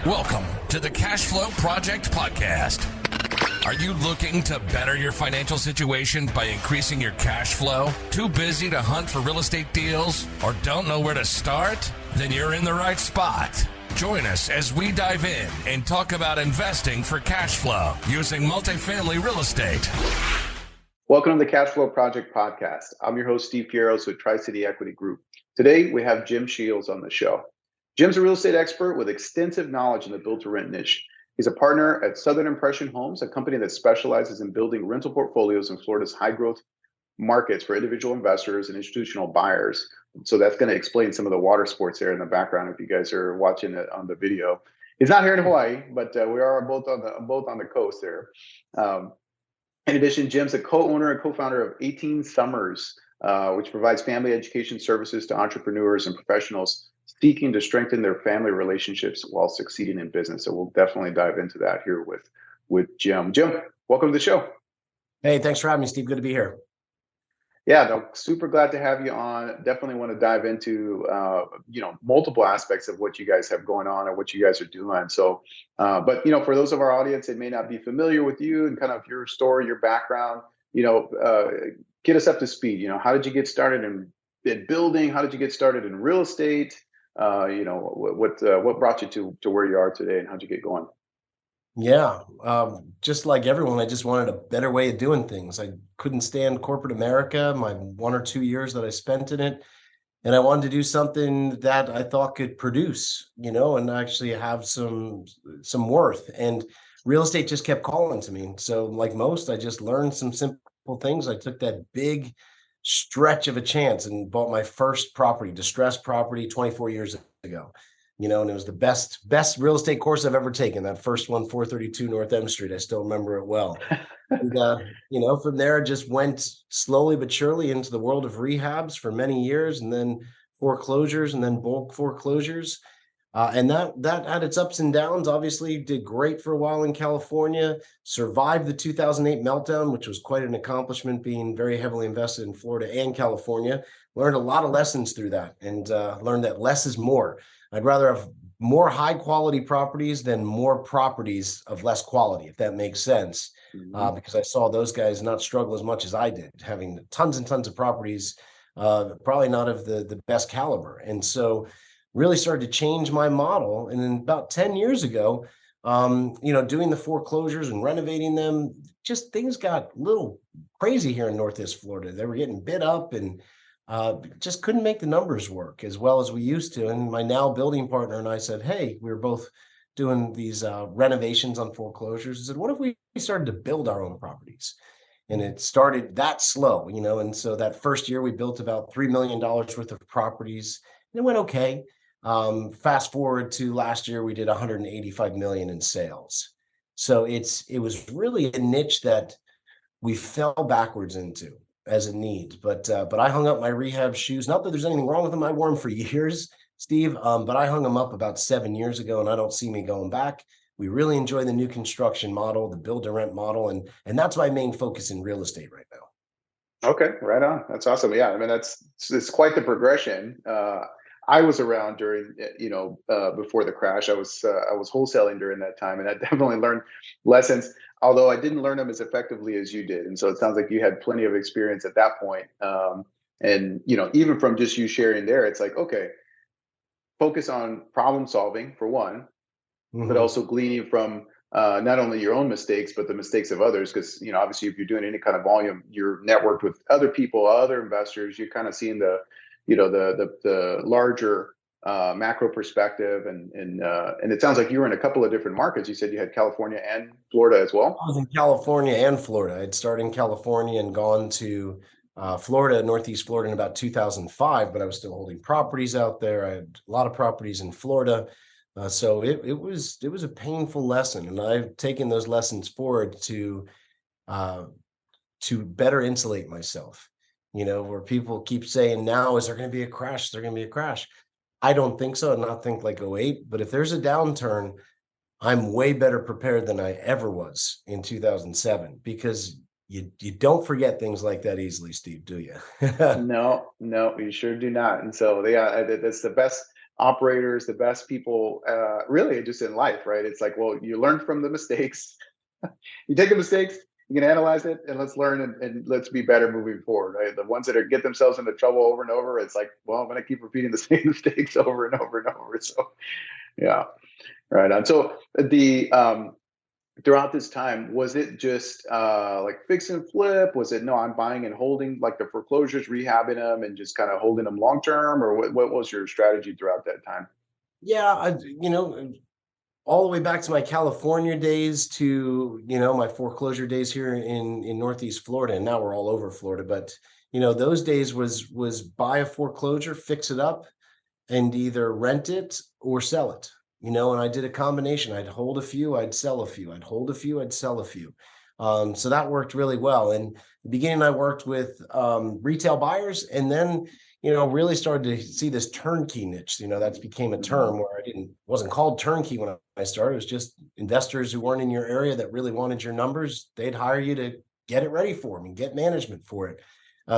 Welcome to the Cashflow Project podcast. Are you looking to better your financial situation by increasing your cash flow? Too busy to hunt for real estate deals or don't know where to start? Then you're in the right spot. Join us as we dive in and talk about investing for cash flow using multifamily real estate. Welcome to the Cashflow Project podcast. I'm your host, Steve Fierro with Tri-City Equity Group. Today, we have Jim Sheils on the show. Jim's a real estate expert with extensive knowledge in the build-to-rent niche. He's a partner at Southern Impression Homes, a company that specializes in building rental portfolios in Florida's high-growth markets for individual investors and institutional buyers. So that's going to explain some of the water sports there in the background if you guys are watching it on the video. He's not here in Hawaii, but we are both on the coast there. In addition, Jim's a co-owner and co-founder of 18 Summers, which provides family education services to entrepreneurs and professionals seeking to strengthen their family relationships while succeeding in business. So we'll definitely dive into that here with Jim. Jim, welcome to the show. Hey, thanks for having me, Steve. Good to be here. Yeah, no, super glad to have you on. Definitely want to dive into multiple aspects of what you guys have going on and what you guys are doing. So, but for those of our audience that may not be familiar with you and kind of your story, your background, get us up to speed. How did you get started in building? How did you get started in real estate? What brought you to where you are today, and how'd you get going? Yeah, just like everyone, I just wanted a better way of doing things. I couldn't stand corporate America, my 1 or 2 years that I spent in it. And I wanted to do something that I thought could produce, and actually have some worth. And real estate just kept calling to me. So like most, I just learned some simple things. I took that big stretch of a chance and bought my first property, distressed property, 24 years ago. And it was the best real estate course I've ever taken. That first one, 432 North M Street. I still remember it well. And, from there, I just went slowly but surely into the world of rehabs for many years, and then foreclosures, and then bulk foreclosures. And that had its ups and downs. Obviously, did great for a while in California, survived the 2008 meltdown, which was quite an accomplishment, being very heavily invested in Florida and California. Learned a lot of lessons through that, and learned that less is more. I'd rather have more high quality properties than more properties of less quality, if that makes sense. Mm-hmm. Because I saw those guys not struggle as much as I did, having tons and tons of properties, probably not of the best caliber. And so really started to change my model. And then about 10 years ago, doing the foreclosures and renovating them, just things got a little crazy here in Northeast Florida. They were getting bid up and just couldn't make the numbers work as well as we used to. And my now building partner and I said, hey, we were both doing these renovations on foreclosures. I said, what if we started to build our own properties? And it started that slow, and so that first year we built about $3 million worth of properties, and it went okay. Fast forward to last year, we did 185 million in sales. So it was really a niche that we fell backwards into as a need, but I hung up my rehab shoes. Not that there's anything wrong with them. I wore them for years, Steve, but I hung them up about 7 years ago, and I don't see me going back. We really enjoy the new construction model, the build to rent model, and that's my main focus in real estate right now. Okay, right on. That's awesome. Yeah, I mean it's quite the progression. I was around during, before the crash. I was wholesaling during that time, and I definitely learned lessons, although I didn't learn them as effectively as you did. And so it sounds like you had plenty of experience at that point. And even from just you sharing there, it's like, okay, focus on problem solving for one, mm-hmm. but also gleaning from not only your own mistakes, but the mistakes of others. Because, obviously, if you're doing any kind of volume, you're networked with other people, other investors. You're kind of seeing the larger macro perspective, and it sounds like you were in a couple of different markets. You said you had California and Florida as well. I was in California and Florida. I'd started in California and gone to Florida, Northeast Florida, in about 2005, but I was still holding properties out there. I had a lot of properties in Florida. So it was a painful lesson, and I've taken those lessons forward to better insulate myself. Where people keep saying now, is there going to be a crash? Is there going to be a crash? I don't think so. Not think like 2008, but if there's a downturn, I'm way better prepared than I ever was in 2007, because you don't forget things like that easily, Steve, do you? No, you sure do not. And so, yeah, that's the operators, the best people, really just in life, right? It's like, well, you learn from the mistakes. You take the mistakes, you can analyze it, and let's learn and let's be better moving forward, right? The ones that are get themselves into trouble over and over, it's like, well, I'm going to keep repeating the same mistakes over and over and over. So, yeah, right on. So throughout this time, was it just like fix and flip? Was it no, I'm buying and holding, like the foreclosures, rehabbing them, and just kind of holding them long term, or what was your strategy throughout that time? Yeah, all the way back to my California days to, my foreclosure days here in Northeast Florida. And now we're all over Florida. But, those days was buy a foreclosure, fix it up, and either rent it or sell it. And I did a combination. I'd hold a few, I'd sell a few, I'd hold a few, I'd sell a few. So that worked really well. In the beginning, I worked with retail buyers, and then really started to see this turnkey niche. That's became a term where wasn't called turnkey when I started. It was just investors who weren't in your area that really wanted your numbers. They'd hire you to get it ready for them and get management for it.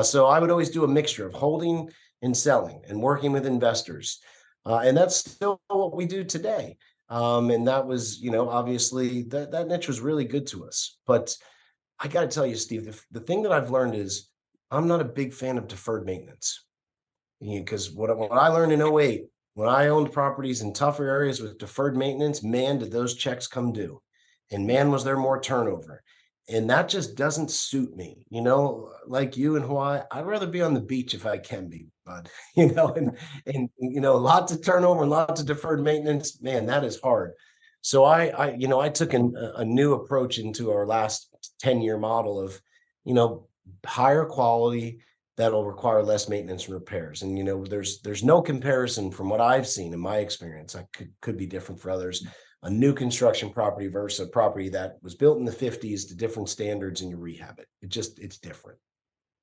So I would always do a mixture of holding and selling and working with investors. And that's still what we do today. And that was, obviously that niche was really good to us. But I got to tell you, Steve, the thing that I've learned is I'm not a big fan of deferred maintenance. Because what I learned in '08, when I owned properties in tougher areas with deferred maintenance, man, did those checks come due. And man, was there more turnover. And that just doesn't suit me. Like you in Hawaii, I'd rather be on the beach if I can be, bud. And lots of turnover, lots of deferred maintenance. Man, that is hard. So I took a new approach into our last 10-year model of, higher quality that'll require less maintenance and repairs. And, there's no comparison from what I've seen in my experience. I could be different for others. A new construction property versus a property that was built in the 50s to different standards, and you rehab it. It's different.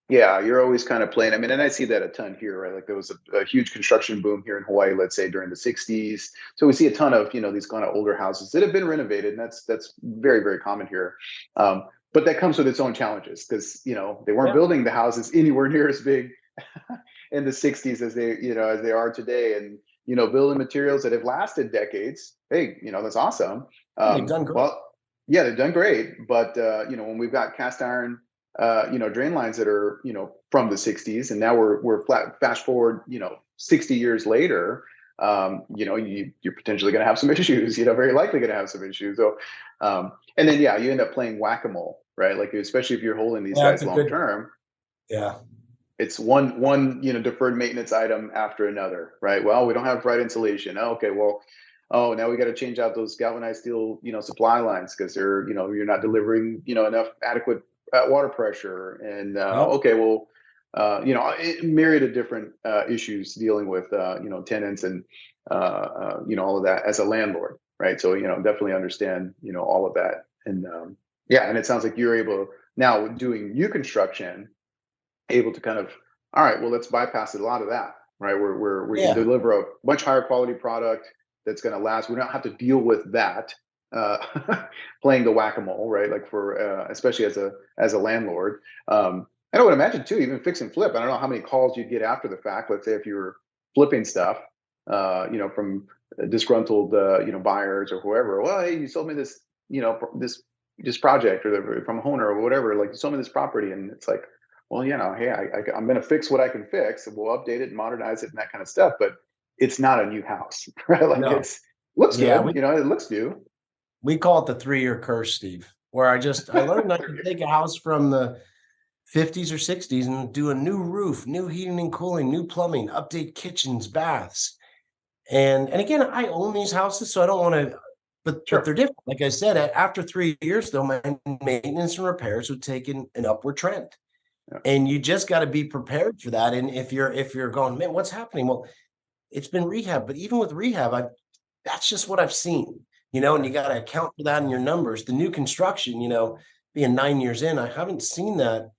Yeah, you're always kind of playing. I mean, and I see that a ton here, right? Like there was a huge construction boom here in Hawaii, let's say during the 60s. So we see a ton of, these kind of older houses that have been renovated, and that's very, very common here. But that comes with its own challenges because, they weren't building the houses anywhere near as big in the 60s as they are today. And, building materials that have lasted decades. Hey, that's awesome. They've done great. Well, yeah, they've done great. But, when we've got cast iron, drain lines that are, from the 60s, and now we're fast forward, 60 years later, you're potentially going to have some issues, very likely going to have some issues. So, and then, you end up playing whack-a-mole, right? Like, especially if you're holding these guys long term. Yeah. It's one, deferred maintenance item after another, right? Well, we don't have right insulation. Oh, okay. Well, now we got to change out those galvanized steel, supply lines because they're, you're not delivering, enough adequate water pressure. And, okay, well, a myriad of different issues dealing with, tenants and, all of that as a landlord, right? So, definitely understand, all of that. And, and it sounds like you're able now doing new construction, able to kind of, all right, well, let's bypass a lot of that, right? We can deliver a much higher quality product that's going to last. We don't have to deal with that, playing the whack-a-mole, right? Like for, especially as a landlord. And I would imagine too, even fix and flip. I don't know how many calls you'd get after the fact. Let's say if you were flipping stuff, from disgruntled, buyers or whoever. Well, hey, you sold me this, this project, or from a owner or whatever. Like, you sold me this property, and it's like, well, hey, I'm going to fix what I can fix, and we'll update it and modernize it and that kind of stuff. But it's not a new house, right? Like looks good, it looks new. We call it the 3-year curse, Steve, where I learned I could take a house from the 50s or 60s and do a new roof, new heating and cooling, new plumbing, update kitchens, baths. And again, I own these houses, so I don't want to, but they're different. Like I said, after 3 years, though, my maintenance and repairs would take an upward trend. Yeah. And you just got to be prepared for that. And if you're going, man, what's happening? Well, it's been rehab, but even with rehab, that's just what I've seen. And you got to account for that in your numbers. The new construction, being 9 years in, I haven't seen that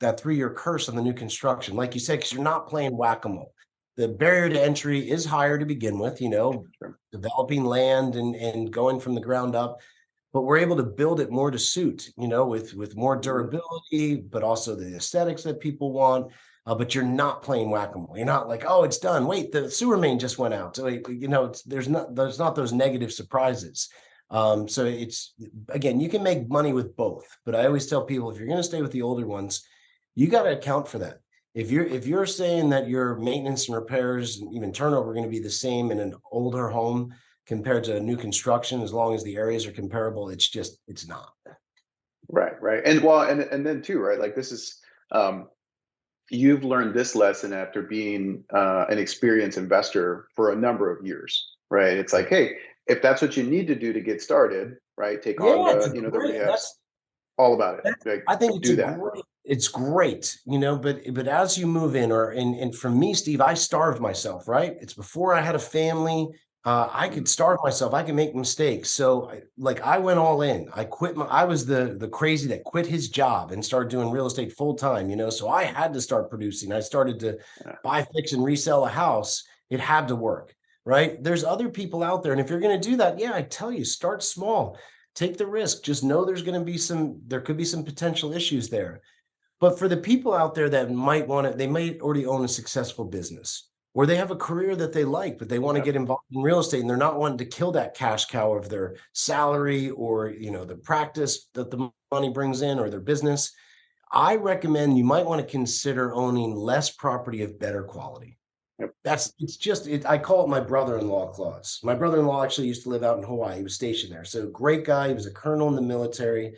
3-year curse on the new construction, like you said, because you're not playing whack-a-mole. The barrier to entry is higher to begin with, developing land and going from the ground up, but we're able to build it more to suit, with more durability, but also the aesthetics that people want. but you're not playing whack-a-mole. You're not like, oh, it's done. Wait, the sewer main just went out. So, there's not those negative surprises. So it's, again, you can make money with both, but I always tell people, if you're going to stay with the older ones, you got to account for that. If you're saying that your maintenance and repairs and even turnover are going to be the same in an older home compared to a new construction, as long as the areas are comparable, it's not. Right. And then too, right? Like this is, you've learned this lesson after being an experienced investor for a number of years, right? It's like, hey, if that's what you need to do to get started, right? Take on the rehabs, all about it. Like, I think it's great, but as you move in, and for me, Steve, I starved myself, right? It's before I had a family. I could starve myself. I could make mistakes. So I went all in. I was the crazy that quit his job and started doing real estate full time, so I had to start producing. I started to buy, fix, and resell a house. It had to work, right? There's other people out there. And if you're going to do that, I tell you, start small, take the risk. Just know there could be some potential issues there. But for the people out there that they might already own a successful business, or they have a career that they like, but they want to get involved in real estate and they're not wanting to kill that cash cow of their salary or, the practice that the money brings in or their business. I recommend you might want to consider owning less property of better quality. Yep. I call it my brother-in-law clause. My brother-in-law actually used to live out in Hawaii. He was stationed there. So great guy. He was a colonel in the military.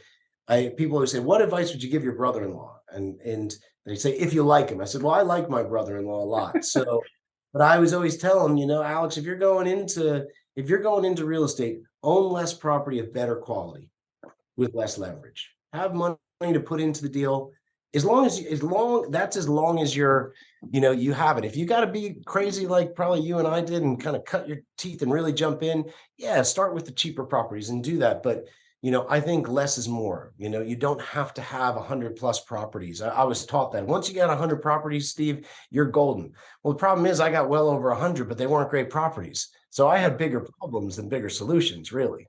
People always say, what advice would you give your brother-in-law? And they say, if you like him. I said, well, I like my brother-in-law a lot. So, but I was always tell him, Alex, if you're going into real estate, own less property of better quality with less leverage. Have money to put into the deal. As long as you're, you have it. If you got to be crazy, like probably you and I did, and kind of cut your teeth and really jump in, start with the cheaper properties and do that. But I think less is more. You don't have to have 100+ properties. I was taught that once you got 100 properties, Steve, you're golden. Well, the problem is I got well over 100, but they weren't great properties. So I had bigger problems than bigger solutions, really.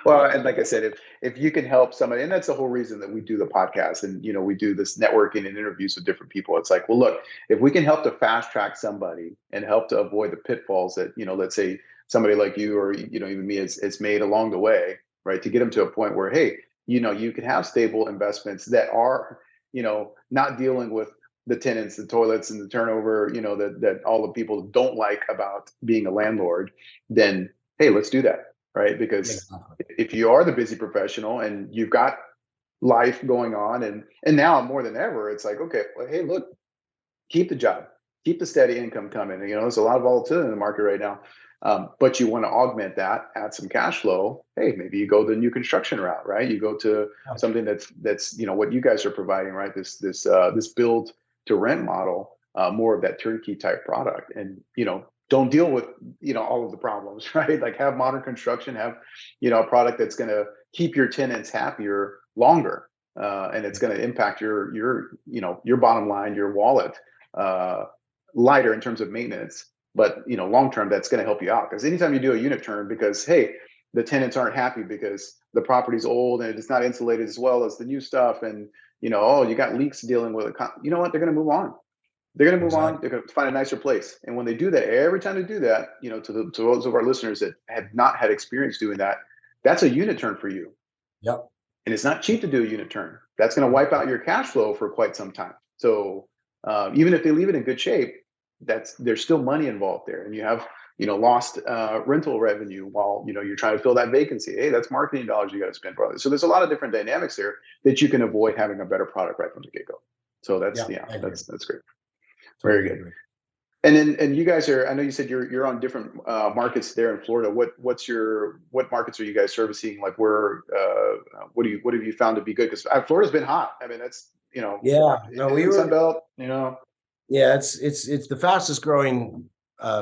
Well, and like I said, if you can help somebody, and that's the whole reason that we do the podcast, and we do this networking and interviews with different people. It's like, well, look, if we can help to fast track somebody and help to avoid the pitfalls that let's say somebody like you or even me has made along the way, right, to get them to a point where, hey, you can have stable investments that are not dealing with the tenants, the toilets, and the turnover, that all the people don't like about being a landlord. Then hey, let's do that, right? Because if you are the busy professional and you've got life going on, and now more than ever, it's like, okay, well, hey, look, keep the job, keep the steady income coming. There's a lot of volatility in the market right now, but you want to augment that, add some cash flow. Hey, maybe you go the new construction route, right? You go to something that's what you guys are providing, right? This build to rent model, more of that turnkey type product, and don't deal with all of the problems, right? Like have modern construction, have a product that's going to keep your tenants happier longer, and it's going to impact your bottom line, your wallet, lighter in terms of maintenance, but long term that's going to help you out. Because anytime you do a unit turn, because hey, the tenants aren't happy because the property's old and it's not insulated as well as the new stuff, and you got leaks dealing with it. You know what? They're going to move on. They're going to move on. They're going to find a nicer place. And when they do that, every time they do that, to those of our listeners that have not had experience doing that, that's a unit turn for you. Yep. And it's not cheap to do a unit turn. That's going to wipe out your cash flow for quite some time. So even if they leave it in good shape, there's still money involved there. And you have, lost rental revenue while, you're trying to fill that vacancy. Hey, that's marketing dollars you got to spend for it. So there's a lot of different dynamics there that you can avoid having a better product right from the get-go. So that's great. Very good. And you guys are, I know you said you're on different markets there in Florida. What markets are you guys servicing? Like what have you found to be good? Because Florida's been hot. I mean, that's, we were Sunbelt, Yeah, it's the fastest growing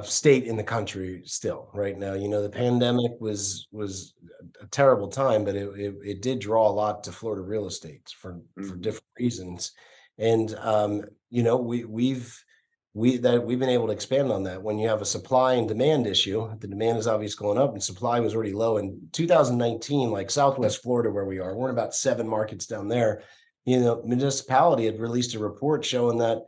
state in the country still right now. The pandemic was a terrible time, but it did draw a lot to Florida real estate for different reasons. And we've been able to expand on that. When you have a supply and demand issue, the demand is obviously going up and supply was already low. In 2019, like Southwest Florida, where we're in about 7 markets down there. municipality had released a report showing that,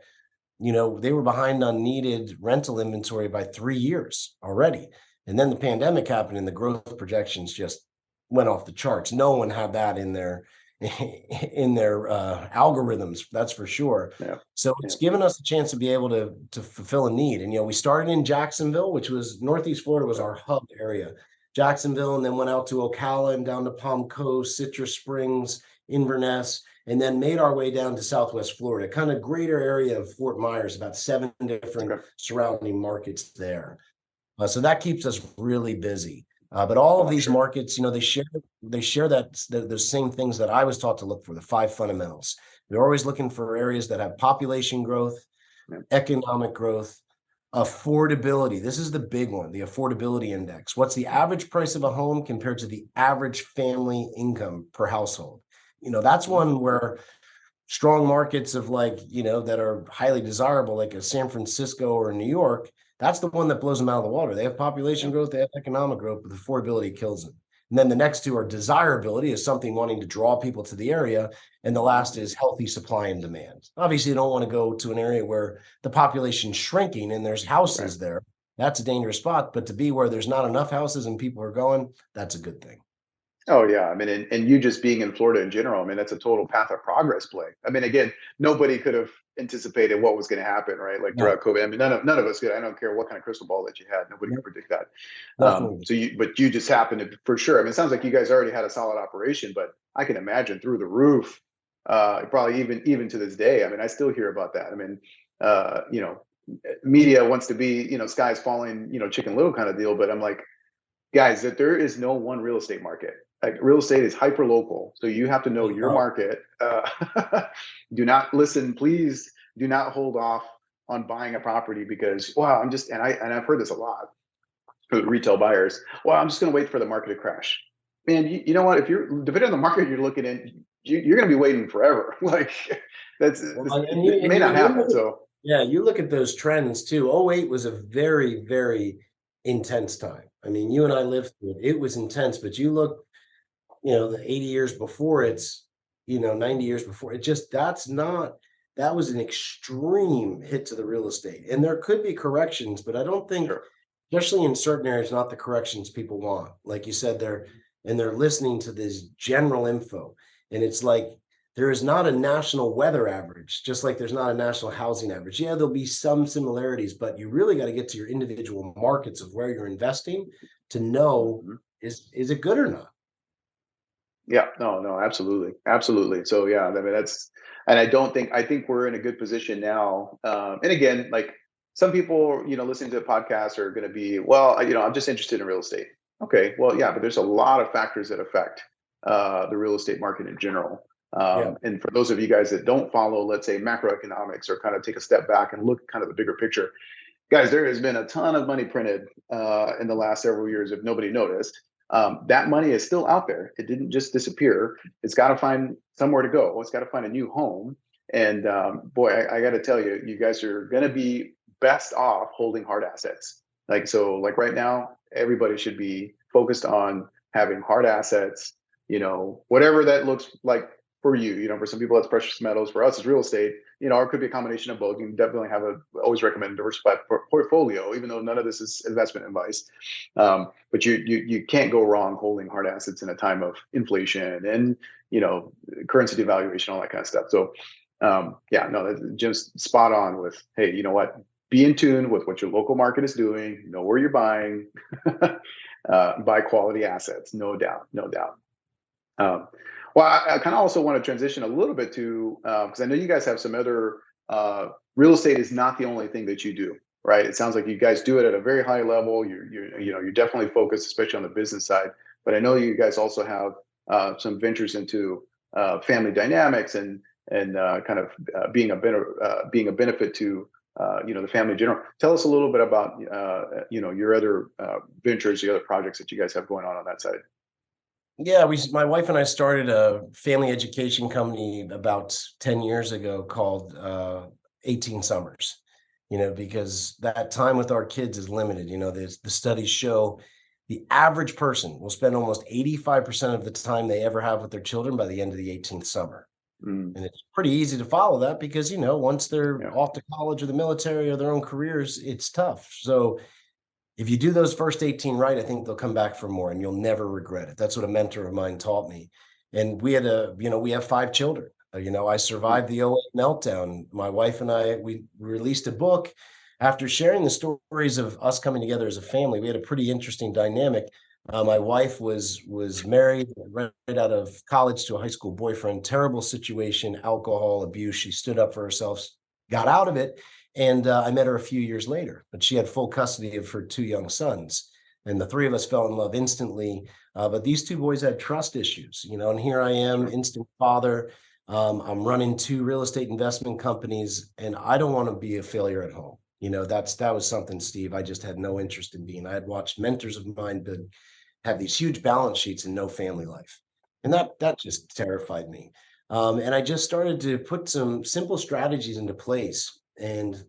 they were behind on needed rental inventory by 3 years already. And then the pandemic happened and the growth projections just went off the charts. No one had that in their algorithms, that's for sure. Yeah. So it's given us a chance to be able to fulfill a need. And we started in Jacksonville, which was Northeast Florida, was our hub area. Jacksonville, and then went out to Ocala and down to Palm Coast, Citrus Springs, Inverness, and then made our way down to Southwest Florida, kind of greater area of Fort Myers, about 7 different surrounding markets there. So that keeps us really busy. But all of these markets, they share those same things that I was taught to look for, the 5 fundamentals. They're always looking for areas that have population growth, economic growth, affordability. This is the big one, the affordability index. What's the average price of a home compared to the average family income per household? That's one where strong markets of that are highly desirable, like a San Francisco or New York, that's the one that blows them out of the water. They have population growth, they have economic growth, but affordability kills them. And then the next two are desirability, is something wanting to draw people to the area. And the last is healthy supply and demand. Obviously, you don't want to go to an area where the population's shrinking and there's houses there. That's a dangerous spot. But to be where there's not enough houses and people are going, that's a good thing. Oh yeah, I mean, and you just being in Florida in general, I mean, that's a total path of progress play. I mean, again, nobody could have anticipated what was going to happen, right? Like throughout COVID. I mean, none of us could. I don't care what kind of crystal ball that you had. Nobody could predict that. But you just happened to, for sure. I mean, it sounds like you guys already had a solid operation, but I can imagine through the roof, probably even to this day. I mean, I still hear about that. I mean, media wants to be, sky's falling, Chicken Little kind of deal. But I'm like, guys, that there is no one real estate market. Like, real estate is hyper local, so you have to know your market. Do not listen, please. Do not hold off on buying a property because I've heard this a lot with retail buyers. Well, I'm just going to wait for the market to crash. Man, you know what? If you're depending on the market you're looking in, you're going to be waiting forever. Like it may not happen. So yeah, you look at those trends too. 2008 was a very, very intense time. I mean, you and I lived through it. It was intense, but you look, the 80 years before, it's, 90 years before, that was an extreme hit to the real estate. And there could be corrections, but I don't think, especially in certain areas, not the corrections people want. Like you said, they're listening to this general info. And it's like, there is not a national weather average, just like there's not a national housing average. Yeah, there'll be some similarities, but you really got to get to your individual markets of where you're investing to know, is it good or not? Yeah, no, absolutely. So yeah, I mean, I think we're in a good position now. And again, like some people, listening to the podcast are going to be, well, I'm just interested in real estate. Okay, well, yeah, but there's a lot of factors that affect the real estate market in general. And for those of you guys that don't follow, let's say, macroeconomics, or kind of take a step back and look kind of the bigger picture, guys, there has been a ton of money printed in the last several years, if nobody noticed. That money is still out there. It didn't just disappear. It's got to find somewhere to go. It's got to find a new home. And boy, I got to tell you, you guys are going to be best off holding hard assets. Like right now, everybody should be focused on having hard assets, whatever that looks like for you. For some people, that's precious metals. For us, it's real estate. Or it could be a combination of both. You can definitely always recommend a diversified portfolio, even though none of this is investment advice. But you can't go wrong holding hard assets in a time of inflation and, currency devaluation, all that kind of stuff. So, Jim's spot on with, hey, you know what? Be in tune with what your local market is doing. Know where you're buying. Buy quality assets, no doubt. Well, I kind of also want to transition a little bit to, because I know you guys have some other, real estate is not the only thing that you do, right? It sounds like you guys do it at a very high level. You're definitely focused, especially on the business side. But I know you guys also have some ventures into family dynamics and kind of being a benefit to the family in general. Tell us a little bit about your other ventures, the other projects that you guys have going on that side. Yeah, my wife and I started a family education company about 10 years ago called 18 Summers, because that time with our kids is limited. The studies show the average person will spend almost 85% of the time they ever have with their children by the end of the 18th summer. Mm. And it's pretty easy to follow that because, once they're Yeah. off to college or the military or their own careers, it's tough. So if you do those first 18 right, I think they'll come back for more and you'll never regret it. That's what a mentor of mine taught me. And we have 5 children. I survived the '08 meltdown. My wife and we released a book after sharing the stories of us coming together as a family. We had a pretty interesting dynamic. My wife was married right out of college to a high school boyfriend, terrible situation, alcohol abuse. She stood up for herself, got out of it. And I met her a few years later, but she had full custody of her 2 young sons. And the 3 of us fell in love instantly. But these 2 boys had trust issues, and here I am, instant father. I'm running 2 real estate investment companies, and I don't want to be a failure at home. That was something, Steve, I just had no interest in being. I had watched mentors of mine have these huge balance sheets and no family life. And that just terrified me. And I just started to put some simple strategies into place. And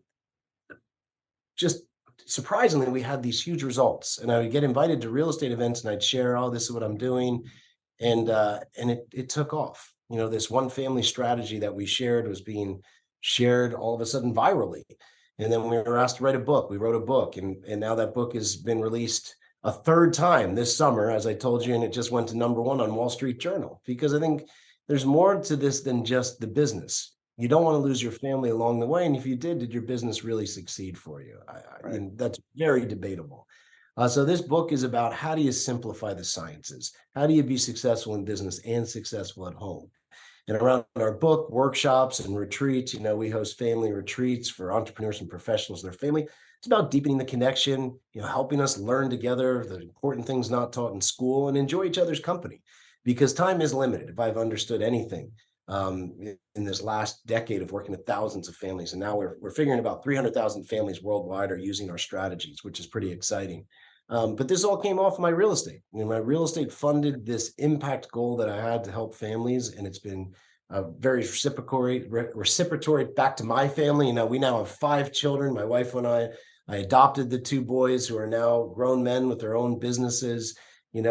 just surprisingly, we had these huge results. And I would get invited to real estate events and I'd share, oh, this is what I'm doing. And it took off. This one family strategy that we shared was being shared all of a sudden virally. And then we were asked to write a book. We wrote a book, and now that book has been released a 3rd time this summer, as I told you, and it just went to #1 on Wall Street Journal, because I think there's more to this than just the business. You don't want to lose your family along the way. And if you did your business really succeed for you? Right. And that's very debatable. So this book is about how do you simplify the sciences? How do you be successful in business and successful at home? And around our book, workshops and retreats, we host family retreats for entrepreneurs and professionals and their family. It's about deepening the connection, helping us learn together the important things not taught in school and enjoy each other's company, because time is limited. If I've understood anything in this last decade of working with thousands of families, and now we're figuring about 300,000 families worldwide are using our strategies, which is pretty exciting. But this all came off my real estate. My real estate funded this impact goal that I had to help families, and it's been very reciprocatory back to my family. We now have 5 children. My wife and I adopted the 2 boys who are now grown men with their own businesses. These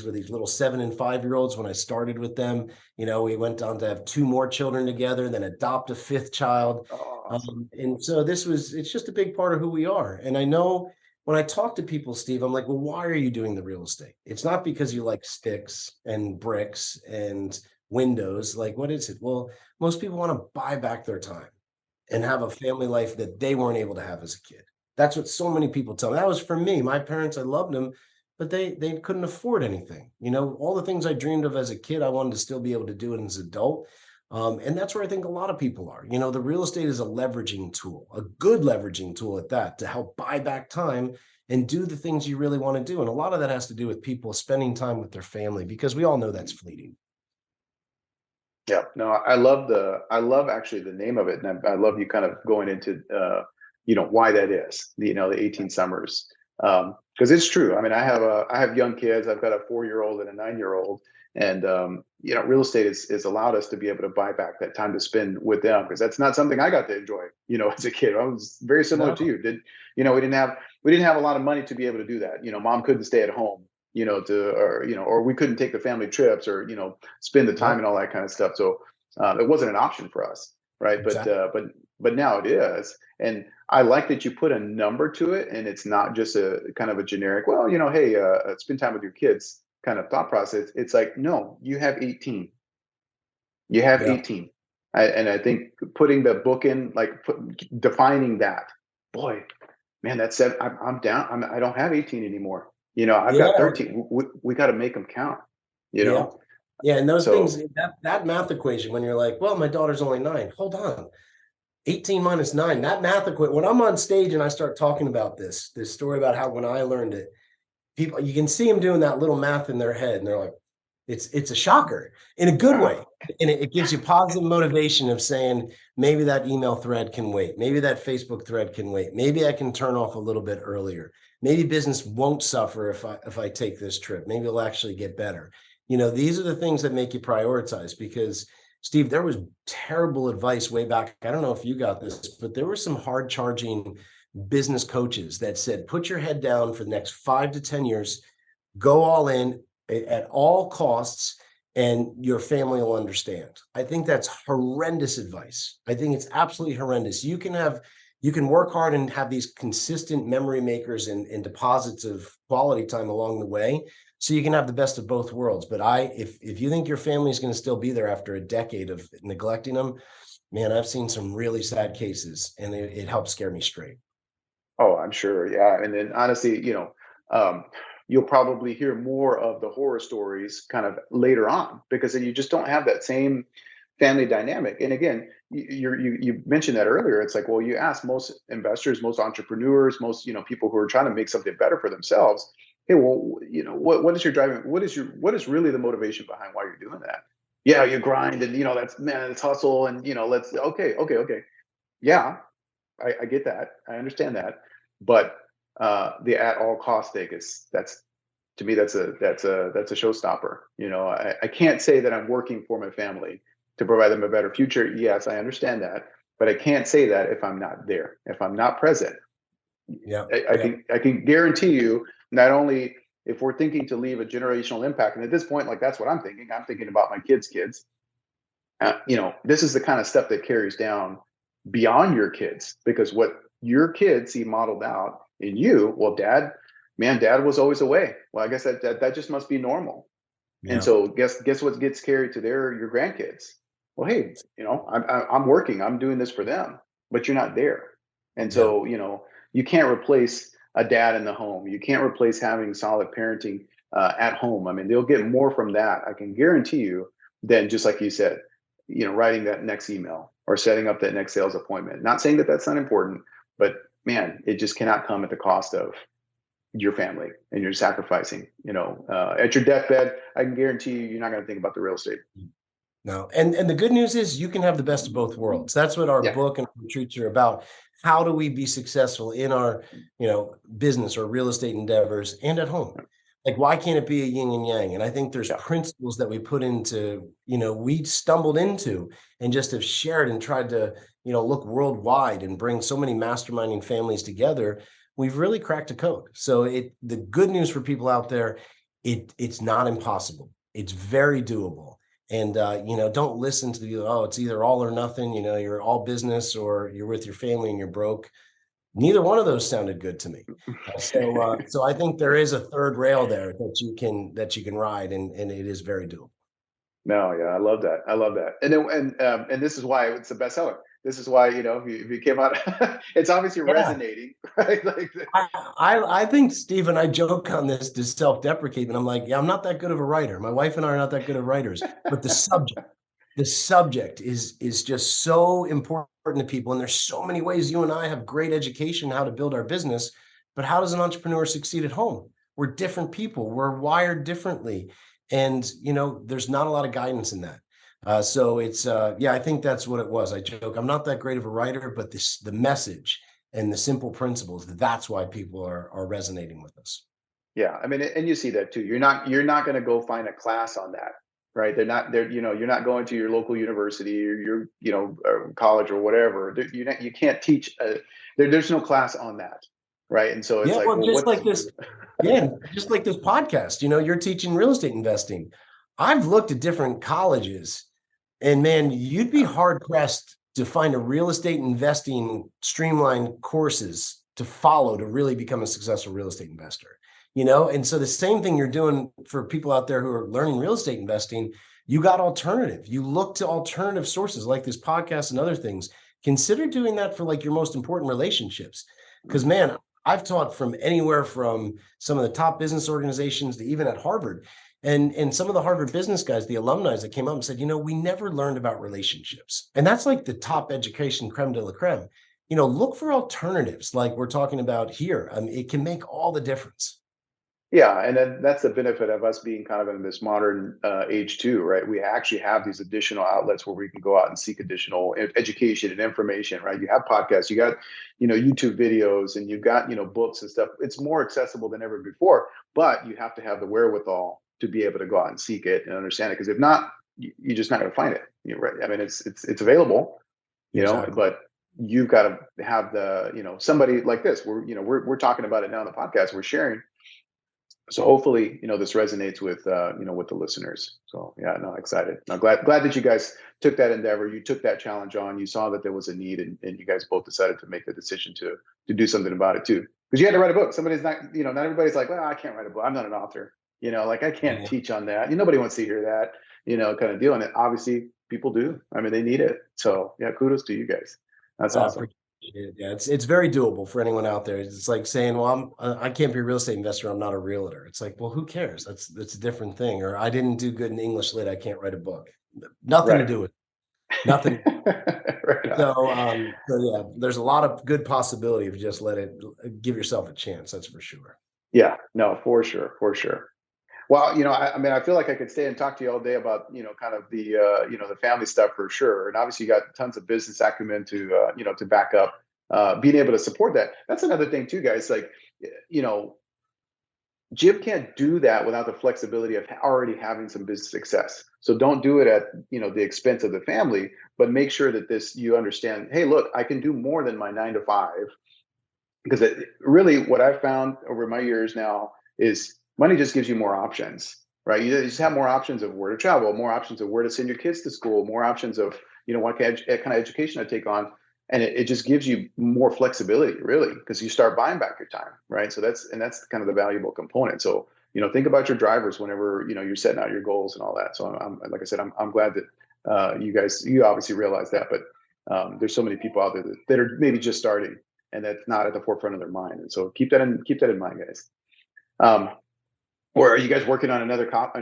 were these little 7 and 5-year-olds when I started with them. We went on to have 2 more children together, then adopt a 5th child. Awesome. And so it's just a big part of who we are. And I know when I talk to people, Steve, I'm like, well, why are you doing the real estate? It's not because you like sticks and bricks and windows. Like, what is it? Well, most people want to buy back their time and have a family life that they weren't able to have as a kid. That's what so many people tell me. That was for me. My parents, I loved them, but they couldn't afford anything. All the things I dreamed of as a kid, I wanted to still be able to do it as an adult. And that's where I think a lot of people are. The real estate is a leveraging tool, a good leveraging tool at that, to help buy back time and do the things you really want to do. And a lot of that has to do with people spending time with their family, because we all know that's fleeting. Yeah, no, I love actually the name of it. And I love you kind of going into, why that is, the 18 summers. Because it's true. I mean, I have young kids. I've got a 4-year-old and a 9-year-old. And, real estate has allowed us to be able to buy back that time to spend with them, because that's not something I got to enjoy, as a kid. I was very similar to you. We didn't have a lot of money to be able to do that. Mom couldn't stay at home, or we couldn't take the family trips or, spend the time and all that kind of stuff. So it wasn't an option for us. Right. Exactly. But now it is. And I like that you put a number to it, and it's not just a kind of a generic, well, hey, spend time with your kids kind of thought process. It's like, no, you have 18. You have 18. And I think putting the book in, defining that, boy, man, that's it. I'm down. I don't have 18 anymore. I've got 13. We got to make them count, Yeah. And those So- things, that math equation, when you're like, well, my daughter's only 9, hold on. 18 minus 9, that math equation, when I'm on stage and I start talking about this story about how when I learned it, people, you can see them doing that little math in their head, and they're like, it's a shocker in a good way. And it gives you positive motivation of saying, maybe that email thread can wait. Maybe that Facebook thread can wait. Maybe I can turn off a little bit earlier. Maybe business won't suffer if I take this trip. Maybe it'll actually get better. These are the things that make you prioritize, because Steve, there was terrible advice way back. I don't know if you got this, but there were some hard charging business coaches that said, put your head down for the next 5 to 10 years, go all in at all costs, and your family will understand. I think that's horrendous advice. I think it's absolutely horrendous. You can work hard and have these consistent memory makers and deposits of quality time along the way, so you can have the best of both worlds. But if you think your family is going to still be there after a decade of neglecting them, man, I've seen some really sad cases, and it helps scare me straight. Oh, I'm sure. Yeah. And then honestly, you'll probably hear more of the horror stories kind of later on, because then you just don't have that same family dynamic. And again, you mentioned that earlier. It's like, well, you ask most investors, most entrepreneurs, most, people who are trying to make something better for themselves. Hey, well, what is your driving? What is really the motivation behind why you're doing that? Yeah, you grind and, that's, man, it's hustle. And, okay. Yeah, I get that. I understand that. But the at all cost thing that's to me, that's a showstopper. I can't say that I'm working for my family to provide them a better future. Yes, I understand that, but I can't say that if I'm not there, if I'm not present. Yeah. I can guarantee you, not only if we're thinking to leave a generational impact, and at this point, like, that's what I'm thinking. I'm thinking about my kids. This is the kind of stuff that carries down beyond your kids, because what your kids see modeled out in you, well, dad was always away. Well, I guess that just must be normal. And Yeah. so guess what gets carried to your grandkids? Well, hey, I'm working, I'm doing this for them, but you're not there. And Yeah. so, you can't replace a dad in the home. You can't replace having solid parenting at home. I mean, they'll get more from that, I can guarantee you, than just like you said, writing that next email or setting up that next sales appointment. Not saying that that's not important, but man, it just cannot come at the cost of your family, and you're sacrificing, at your deathbed. I can guarantee you're not going to think about the real estate. No. And the good news is you can have the best of both worlds. That's what our Yeah. book and retreats are about. How do we be successful in our, business or real estate endeavors and at home? Like, why can't it be a yin and yang? And I think there's Yeah. principles that we put into, we stumbled into and just have shared and tried to, look worldwide and bring so many masterminding families together. We've really cracked a code. So the good news for people out there, it's not impossible. It's very doable. And, don't listen to it's either all or nothing, you're all business or you're with your family and you're broke. Neither one of those sounded good to me. So I think there is a third rail there that you can ride, and it is very doable. No, yeah, I love that. I love that. And this is why it's a bestseller. This is why, if you came out, it's obviously Yeah. resonating, right? Like, I think Steve and I joke on this to self-deprecate, and I'm like, yeah, I'm not that good of a writer. My wife and I are not that good of writers, but the subject is just so important to people, and there's so many ways. You and I have great education how to build our business, but how does an entrepreneur succeed at home? We're different people, we're wired differently, and there's not a lot of guidance in that. So it's I think that's what it was. I joke, I'm not that great of a writer, but the message and the simple principles, that's why people are resonating with us. yeah, I mean, and you see that too. You're not going to go find a class on that, right? You're not going to your local university or your college or whatever. You can't teach. There's no class on that, right? And so it's Yeah, like, well, well, just what's like this, yeah, just like this podcast, you're teaching real estate investing. I've looked at different colleges, and man, you'd be hard pressed to find a real estate investing streamlined courses to follow to really become a successful real estate investor. And so the same thing you're doing for people out there who are learning real estate investing, you got alternative. You look to alternative sources like this podcast and other things. Consider doing that for like your most important relationships. Because man, I've taught from anywhere from some of the top business organizations to even at Harvard. And some of the Harvard business guys, the alumni that came up and said, we never learned about relationships. And that's like the top education, creme de la creme. Look for alternatives like we're talking about here. It can make all the difference. Yeah, and then that's the benefit of us being kind of in this modern age too, right? We actually have these additional outlets where we can go out and seek additional education and information, right? You have podcasts, you got, YouTube videos, and you've got, books and stuff. It's more accessible than ever before, but you have to have the wherewithal to be able to go out and seek it and understand it. Because if not, you're just not going to find it. Right? I mean, it's available, Exactly. but you've got to have the, somebody like this. We're talking about it now on the podcast. We're sharing. So hopefully, this resonates with, with the listeners. So yeah, no, excited. I'm glad that you guys took that endeavor. You took that challenge on. You saw that there was a need, and you guys both decided to make the decision to do something about it too. Because you had to write a book. Somebody's not, not everybody's like, well, I can't write a book. I'm not an author. Like I can't Yeah. teach on that. Nobody wants to hear that, kind of deal. And obviously people do. I mean, they need it. So yeah, kudos to you guys. That's awesome. Yeah, it's very doable for anyone out there. It's like saying, well, I can't be a real estate investor. I'm not a realtor. It's like, well, who cares? That's a different thing. Or I didn't do good in English lit. I can't write a book. Nothing to do with it. Nothing. Right So yeah, there's a lot of good possibility if you just give yourself a chance. That's for sure. Yeah, no, for sure, for sure. Well, I mean, I feel like I could stay and talk to you all day about, kind of the, the family stuff for sure. And obviously you got tons of business acumen to, to back up, being able to support that. That's another thing too, guys. Like, Jim can't do that without the flexibility of already having some business success. So don't do it at, the expense of the family, but make sure that you understand, hey, look, I can do more than my 9 to 5. Because really what I've found over my years now is money just gives you more options, right? You just have more options of where to travel, more options of where to send your kids to school, more options of, what kind of education to take on. And it just gives you more flexibility, really, because you start buying back your time, right? So that's kind of the valuable component. So, think about your drivers whenever, you're setting out your goals and all that. So I'm like I said, I'm glad that you obviously realize that, but there's so many people out there that are maybe just starting, and that's not at the forefront of their mind. And so keep that in mind, guys. Or are you guys working on another? I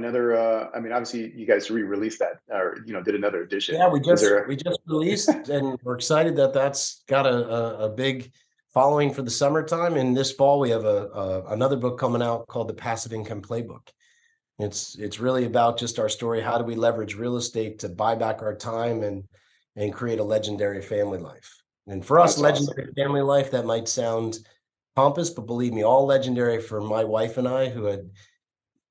mean, obviously, you guys re-released that, or did another edition. Yeah, we just released, and we're excited that that's got a big following for the summertime. And this fall, we have another book coming out called the Passive Income Playbook. It's really about just our story. How do we leverage real estate to buy back our time and create a legendary family life? And for us, legendary family life, that might sound pompous, but believe me, all legendary for my wife and I,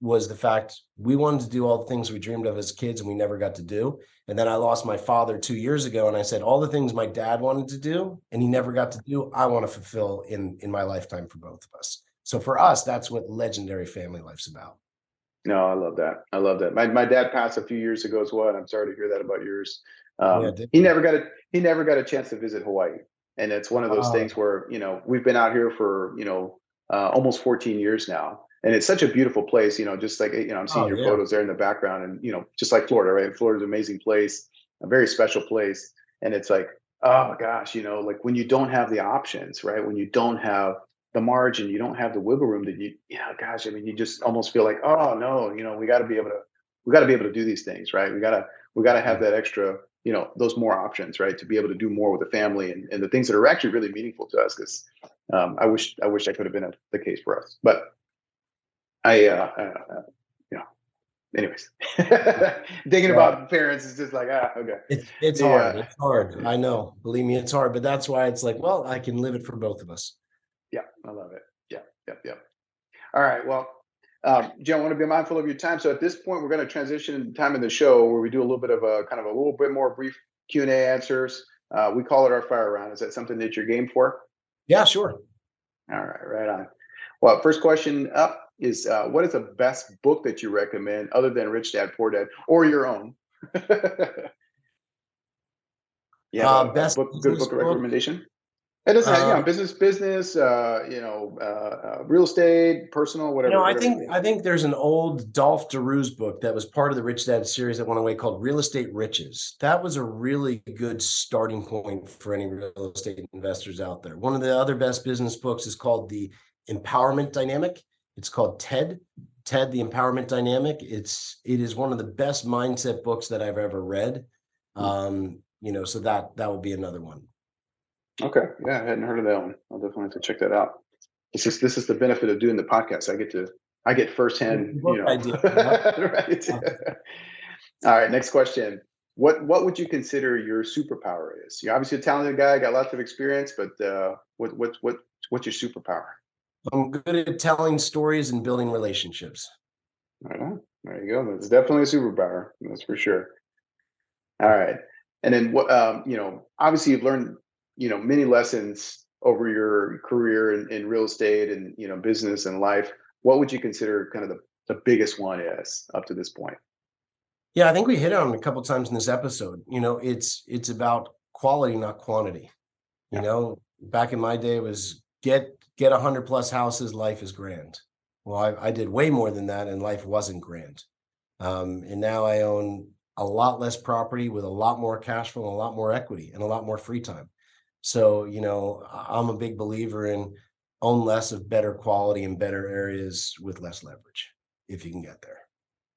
was the fact we wanted to do all the things we dreamed of as kids and we never got to do. And then I lost my father 2 years ago, and I said, all the things my dad wanted to do and he never got to do, I want to fulfill in my lifetime for both of us. So for us, that's what legendary family life's about. No, I love that. I love that. My dad passed a few years ago as well, and I'm sorry to hear that about yours. He never got a chance to visit Hawaii, and it's one of those things where we've been out here for almost 14 years now, and it's such a beautiful place. Just like I'm seeing your photos there in the background, and just like Florida, right? Florida's an amazing place, a very special place, and it's like, oh gosh, like when you don't have the options, right? When you don't have the margin, you don't have the wiggle room that gosh, I mean, you just almost feel like, oh no, we got to be able to do these things, right? We got to have that extra, those more options, right? To be able to do more with the family and the things that are actually really meaningful to us. Because I wish I could have been the case for us, but anyways, thinking about parents is just like, okay. It's hard. It's hard. I know. Believe me, it's hard. But that's why it's like, well, I can live it for both of us. Yeah, I love it. Yeah. All right. Well, Jim, I want to be mindful of your time. So at this point, we're going to transition into the time of the show where we do a little bit of a kind of a little bit more brief Q&A answers. We call it our fire round. Is that something that you're game for? Yeah, sure. All right, right on. Well, first question up is, what is the best book that you recommend other than Rich Dad, Poor Dad, or your own? Yeah, best good book recommendation. It doesn't have, business, real estate, personal, whatever. I think there's an old Dolph DeRue's book that was part of the Rich Dad series that went away called Real Estate Riches. That was a really good starting point for any real estate investors out there. One of the other best business books is called The Empowerment Dynamic. It's called TED, The Empowerment Dynamic. It is one of the best mindset books that I've ever read. So that would be another one. Okay. Yeah, I hadn't heard of that one. I'll definitely have to check that out. This is the benefit of doing the podcast. I get firsthand, right. All right. Next question. What would you consider your superpower is? You're obviously a talented guy, got lots of experience, but what's your superpower? I'm good at telling stories and building relationships. Right on. There you go. That's definitely a superpower. That's for sure. All right. And then what, obviously you've learned, many lessons over your career in real estate and, business and life. what would you consider kind of the biggest one is up to this point? Yeah, I think we hit on it a couple of times in this episode. It's about quality, not quantity. Back in my day, it was get 100 plus houses, life is grand. Well, I did way more than that, and life wasn't grand. And now I own a lot less property with a lot more cash flow, and a lot more equity, and a lot more free time. So, I'm a big believer in own less of better quality in better areas with less leverage, if you can get there.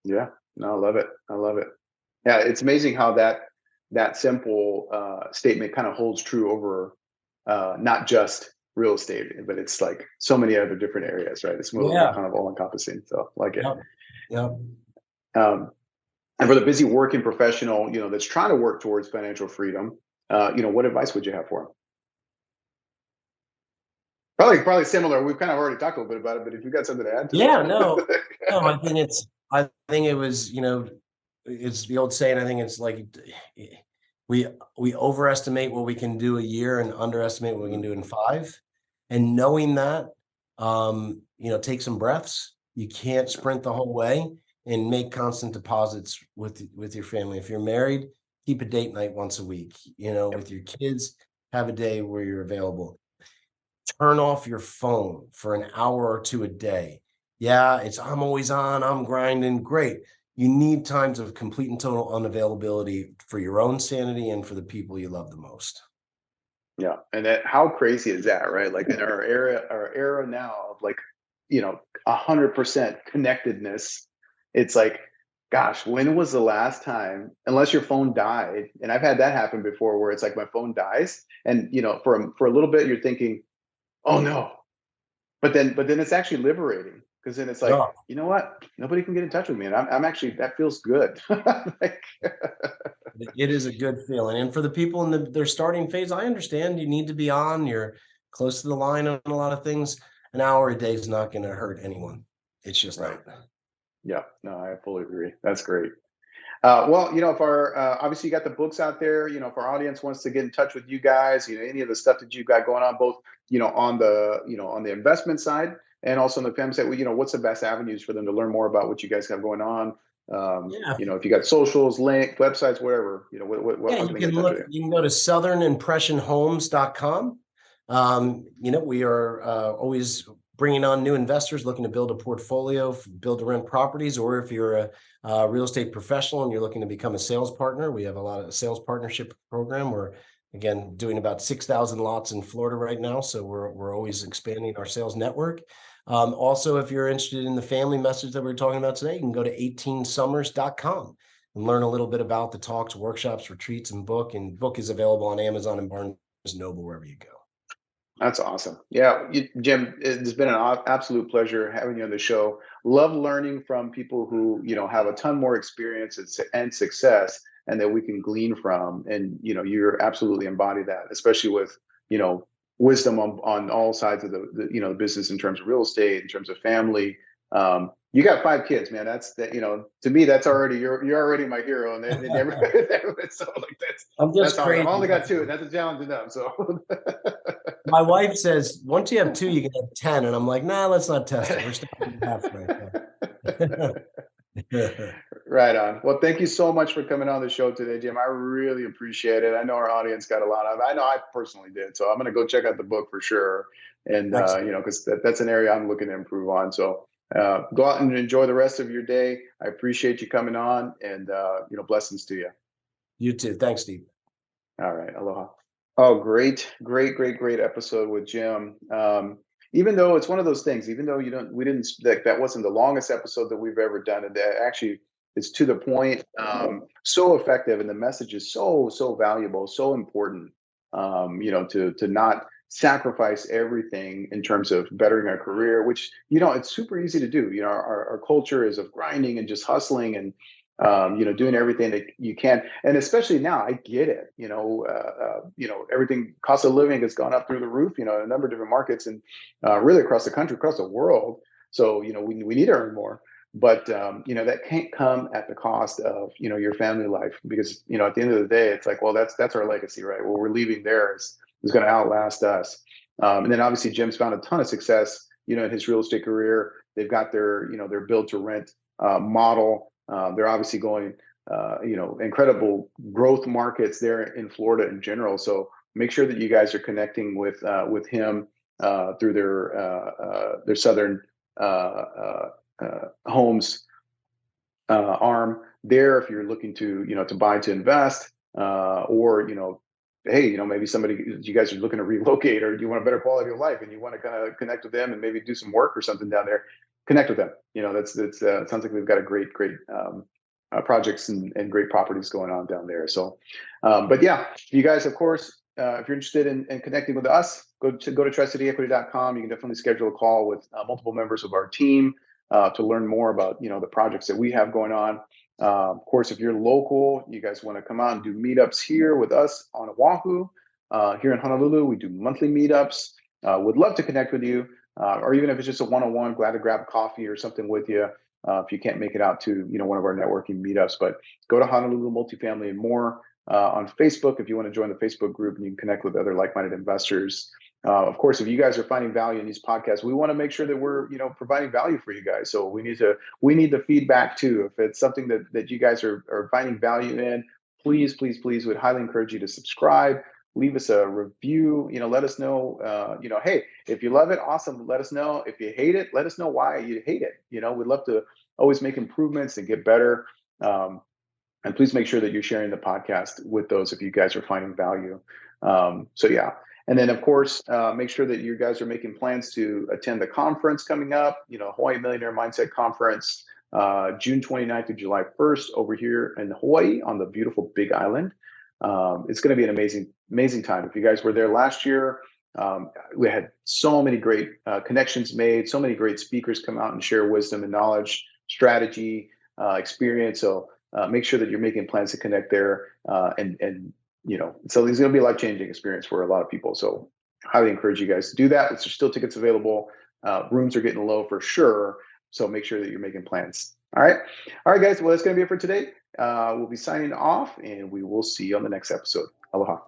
Yeah, no, I love it. I love it. Yeah, it's amazing how that simple statement kind of holds true over not just real estate, but it's like so many other different areas, right? It's really kind of all encompassing. So like it. Yep. And for the busy working professional, that's trying to work towards financial freedom, what advice would you have for them? Probably similar. We've kind of already talked a little bit about it, but if you've got something to add to that. No, I think it was, it's the old saying. I think it's like we overestimate what we can do a year and underestimate what we can do in 5. And knowing that, take some breaths. You can't sprint the whole way, and make constant deposits with your family. If you're married, keep a date night once a week. With your kids, have a day where you're available. Turn off your phone for an hour or 2 a day. Yeah, I'm always on, I'm grinding. Great. You need times of complete and total unavailability for your own sanity and for the people you love the most. Yeah. And how crazy is that, right? Like in our era now of 100% connectedness, it's like, gosh, when was the last time, unless your phone died, and I've had that happen before, where it's like my phone dies, and for a little bit you're thinking, oh no, but then it's actually liberating, because then it's like, you know what, nobody can get in touch with me, and I'm actually, that feels good. It is a good feeling. And for the people in their starting phase, I understand you need to be on, you're close to the line on a lot of things. An hour a day is not going to hurt anyone. It's just right. Not. Yeah, no, I fully agree. That's great. Well, if our obviously you got the books out there, if our audience wants to get in touch with you guys, any of the stuff that you've got going on, both on the investment side and also on the family side, what's the best avenues for them to learn more about what you guys have going on? If you got socials, link, websites, whatever, what you can look. You can go to southernimpressionhomes.com. We are always bringing on new investors looking to build a portfolio, build to rent properties, or if you're a real estate professional and you're looking to become a sales partner, we have a lot of sales partnership program. We're, again, doing about 6,000 lots in Florida right now. So we're always expanding our sales network. Also, if you're interested in the family message that we're talking about today, you can go to 18summers.com and learn a little bit about the talks, workshops, retreats, and book. And book is available on Amazon and Barnes & Noble, wherever you go. That's awesome. Yeah, Jim, it's been an absolute pleasure having you on the show. Love learning from people who, have a ton more experience and success, and that we can glean from. And, you're absolutely embody that, especially with, wisdom on all sides of the business, in terms of real estate, in terms of family. You got 5 kids, man. That's that. To me, that's already you're already my hero, and so that's hard. I've only got 2, and that's a challenge enough. So my wife says, once you have 2, you can have 10, and I'm like, nah, let's not test it. We're starting halfway. Right on. Well, thank you so much for coming on the show today, Jim. I really appreciate it. I know our audience got a lot of. I know I personally did. So I'm going to go check out the book for sure, and because that's an area I'm looking to improve on. So. Go out and enjoy the rest of your day. I appreciate you coming on, and blessings to you. You too. Thanks, Steve. All right. Aloha. Oh, great episode with Jim. Even though it's one of those things, even though that wasn't the longest episode that we've ever done, and that actually it's to the point, so effective, and the message is so valuable, so important. To not sacrifice everything in terms of bettering our career, which it's super easy to do. Our culture is of grinding and just hustling and doing everything that you can. And especially now, I get it. Everything, cost of living has gone up through the roof. In a number of different markets, and really across the country, across the world. So we need to earn more. But that can't come at the cost of your family life, because at the end of the day, it's like, well, that's our legacy, right? What we're leaving there is going to outlast us. And then obviously Jim's found a ton of success in his real estate career. They've got their, their build to rent model. They're obviously going, incredible growth markets there in Florida in general. So make sure that you guys are connecting with him through their Southern homes arm there. If you're looking to, to buy to invest, or, hey, maybe you guys are looking to relocate, or you want a better quality of life and you want to kind of connect with them and maybe do some work or something down there, connect with them. That's it sounds like we've got a great projects and great properties going on down there. So, but yeah, you guys, of course, if you're interested in connecting with us, go to tricityequity.com. You can definitely schedule a call with multiple members of our team to learn more about, the projects that we have going on. Of course, if you're local, you guys want to come out and do meetups here with us on Oahu. Here in Honolulu, we do monthly meetups. Would love to connect with you, or even if it's just a one-on-one, glad to grab coffee or something with you. If you can't make it out to, one of our networking meetups, but go to Honolulu Multifamily and More on Facebook if you want to join the Facebook group and you can connect with other like-minded investors. Of course, if you guys are finding value in these podcasts, we want to make sure that we're, providing value for you guys. So we need the feedback too. If it's something that you guys are finding value in, please, we'd highly encourage you to subscribe. Leave us a review, let us know, hey, if you love it, awesome. Let us know. If you hate it, let us know why you hate it. We'd love to always make improvements and get better. And please make sure that you're sharing the podcast with those if you guys are finding value. So yeah. And then of course, make sure that you guys are making plans to attend the conference coming up, Hawaii Millionaire Mindset Conference, June 29th to July 1st over here in Hawaii on the beautiful Big Island. It's going to be an amazing time. If you guys were there last year, we had so many great connections made, so many great speakers come out and share wisdom and knowledge, strategy, experience. So make sure that you're making plans to connect there. So it's going to be a life-changing experience for a lot of people. So highly encourage you guys to do that. There's still tickets available. Rooms are getting low for sure. So make sure that you're making plans. All right, guys. Well, that's going to be it for today. We'll be signing off, and we will see you on the next episode. Aloha.